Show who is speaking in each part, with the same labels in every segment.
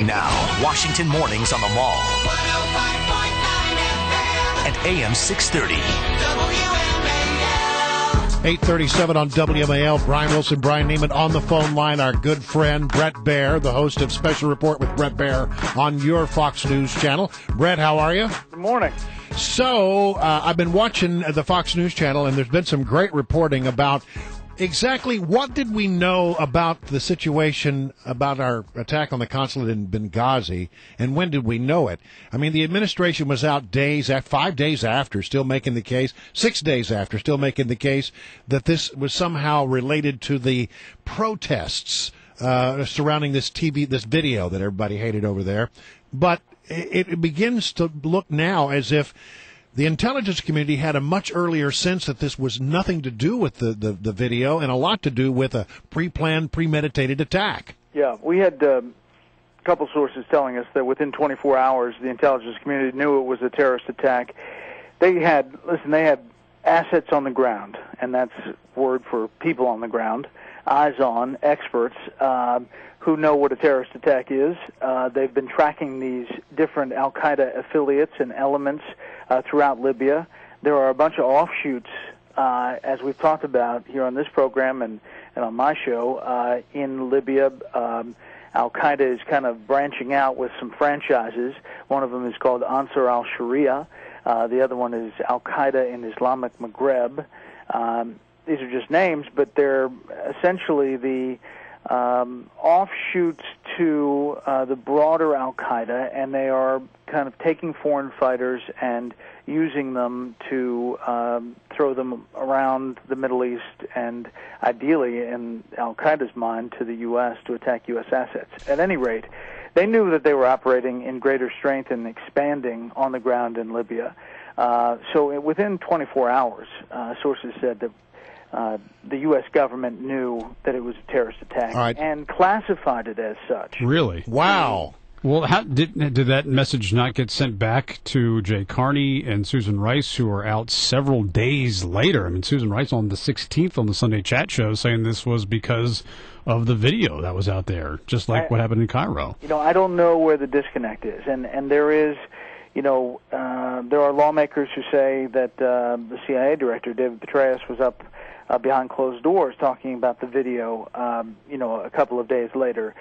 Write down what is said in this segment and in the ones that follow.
Speaker 1: Now, Washington Mornings on the Mall.
Speaker 2: 105.9 FM.
Speaker 1: And AM 630.
Speaker 2: WMAL.
Speaker 3: 8:37 on WMAL. Brian Wilson, Brian Neiman on the phone line. Our good friend, Bret Baier, the host of Special Report with Bret Baier on your Fox News channel. Bret, how are you?
Speaker 4: Good morning.
Speaker 3: So, I've been watching the Fox News channel, and there's been some great reporting about exactly what did we know about the situation about our attack on the consulate in Benghazi, and when did we know it? I mean, the administration was out 5 days after, still making the case, 6 days after, still making the case that this was somehow related to the protests surrounding this video that everybody hated over there. But it begins to look now as if the intelligence community had a much earlier sense that this was nothing to do with the video and a lot to do with a pre-planned, premeditated attack.
Speaker 4: Yeah, we had a couple sources telling us that within 24 hours, the intelligence community knew it was a terrorist attack. They had assets on the ground, and that's word for people on the ground, eyes on, experts who know what a terrorist attack is. They've been tracking these different al-Qaeda affiliates and elements throughout Libya. There are a bunch of offshoots, as we've talked about here on this program and on my show, in Libya. Al-Qaeda is kind of branching out with some franchises. One of them is called Ansar al-Sharia. The other one is Al-Qaeda in Islamic Maghreb. These are just names, but they're essentially the offshoots to the broader Al-Qaeda, and they are kind of taking foreign fighters and using them to throw them around the Middle East and ideally, in Al-Qaeda's mind, to the U.S. to attack U.S. assets. At any rate, they knew that they were operating in greater strength and expanding on the ground in Libya. So within 24 hours, sources said that the U.S. government knew that it was a terrorist attack and classified it as such.
Speaker 5: Really?
Speaker 3: Wow.
Speaker 5: Well, how did that message not get sent back to Jay Carney and Susan Rice, who were out several days later? I mean, Susan Rice on the 16th on the Sunday Chat Show saying this was because of the video that was out there, just like what happened in Cairo.
Speaker 4: I don't know where the disconnect is, and there is. There are lawmakers who say that the CIA director, David Petraeus, was up behind closed doors talking about the video, a couple of days later.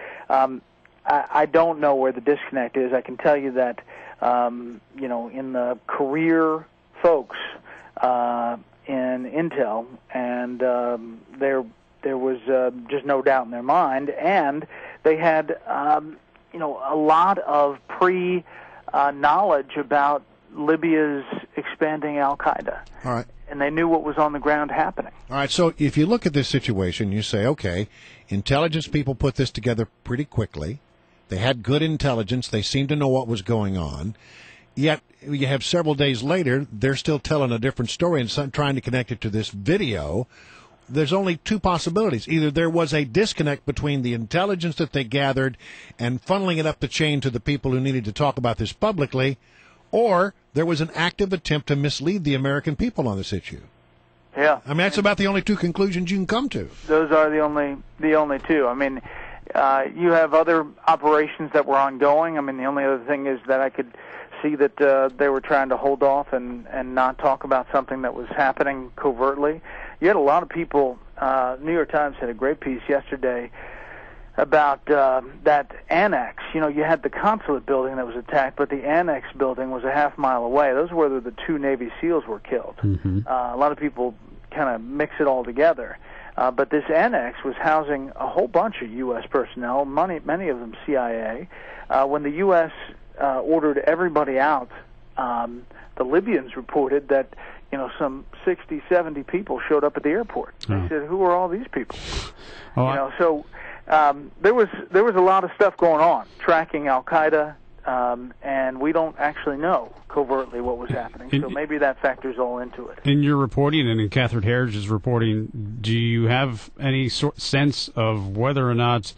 Speaker 4: I don't know where the disconnect is. I can tell you that, in the career folks in Intel, and there was just no doubt in their mind, and they had, a lot of knowledge about Libya's expanding Al-Qaeda.
Speaker 3: All right.
Speaker 4: And they knew what was on the ground happening.
Speaker 3: All right, so if you look at this situation, you say, okay, intelligence people put this together pretty quickly. They had good intelligence. They seemed to know what was going on. Yet, you have several days later, they're still telling a different story and trying to connect it to this video. There's only two possibilities. Either there was a disconnect between the intelligence that they gathered and funneling it up the chain to the people who needed to talk about this publicly, or there was an active attempt to mislead the American people on this issue.
Speaker 4: Yeah.
Speaker 3: I mean, that's about the only two conclusions you can come to.
Speaker 4: Those are the only two. I mean, you have other operations that were ongoing. I mean, the only other thing is that I could see that they were trying to hold off and not talk about something that was happening covertly. You had a lot of people, New York Times had a great piece yesterday about that annex. You had the consulate building that was attacked, but the annex building was a half mile away. Those were where the two Navy SEALs were killed. Mm-hmm. A lot of people kind of mix it all together. But this annex was housing a whole bunch of U.S. personnel, many of them CIA. When the U.S. ordered everybody out, the Libyans reported that some 60, 70 people showed up at the airport. They said, "Who are all these people?" So there was a lot of stuff going on, tracking Al-Qaeda, and we don't actually know covertly what was happening. So maybe that factors all into it.
Speaker 5: In your reporting and in Catherine Heritage's reporting, do you have any sense of whether or not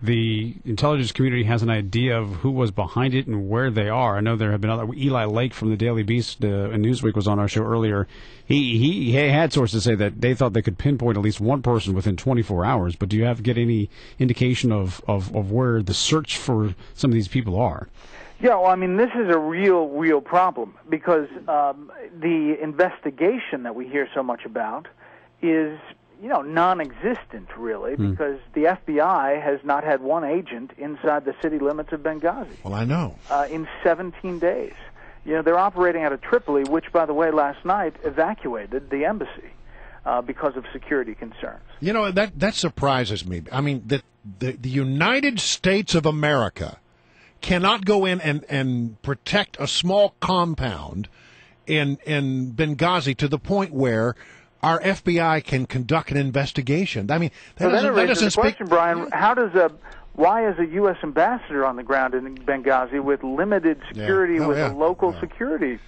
Speaker 5: the intelligence community has an idea of who was behind it and where they are. I know there have been other. Eli Lake from the Daily Beast and Newsweek was on our show earlier. He had sources say that they thought they could pinpoint at least one person within 24 hours. But do you get any indication of where the search for some of these people are?
Speaker 4: Yeah, well, I mean, this is a real problem because the investigation that we hear so much about is, non-existent, really, because the FBI has not had one agent inside the city limits of Benghazi.
Speaker 3: Well, I know.
Speaker 4: In 17 days. They're operating out of Tripoli, which, by the way, last night evacuated the embassy because of security concerns.
Speaker 3: That surprises me. I mean, the United States of America cannot go in and protect a small compound in Benghazi to the point where our FBI can conduct an investigation. I mean, that doesn't speak.
Speaker 4: Question, Brian, why is a U.S. ambassador on the ground in Benghazi with limited security a local security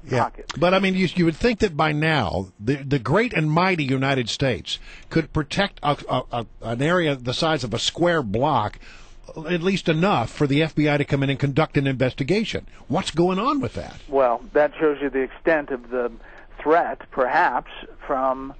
Speaker 4: pocket?
Speaker 3: But I mean, you would think that by now the great and mighty United States could protect an area the size of a square block, at least enough for the FBI to come in and conduct an investigation. What's going on with that?
Speaker 4: Well, that shows you the extent of the threat, perhaps, from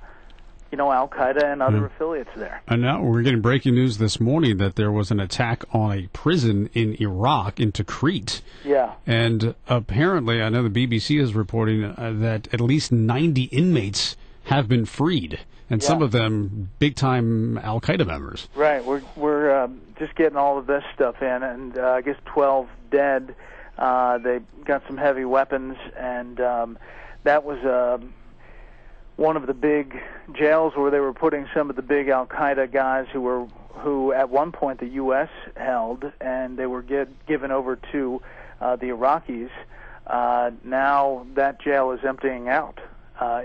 Speaker 4: Al-Qaeda and other affiliates there.
Speaker 5: And now we're getting breaking news this morning that there was an attack on a prison in Iraq, in Tikrit.
Speaker 4: Yeah.
Speaker 5: And apparently, I know the BBC is reporting that at least 90 inmates have been freed, and some of them big-time Al-Qaeda members.
Speaker 4: Right. We're just getting all of this stuff in, and I guess 12 dead. They got some heavy weapons, and that was one of the big jails where they were putting some of the big Al-Qaeda guys who at one point the U.S. held, and they were given over to the Iraqis. Now that jail is emptying out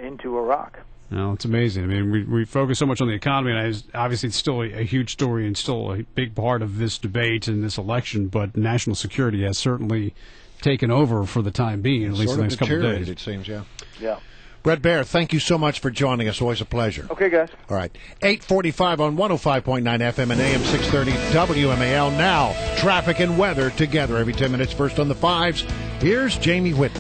Speaker 4: into Iraq.
Speaker 5: No, it's amazing. I mean, we focus so much on the economy, and obviously it's still a huge story and still a big part of this debate and this election, but national security has certainly taken over for the time being, at least the next couple of days.
Speaker 3: It seems, yeah.
Speaker 4: Yeah.
Speaker 3: Bret Baier, thank you so much for joining us. Always a pleasure.
Speaker 4: Okay, guys.
Speaker 3: All right. 8:45 on 105.9 FM and AM 630 WMAL. Now, traffic and weather together every 10 minutes. First on the fives, here's Jamie Whitman.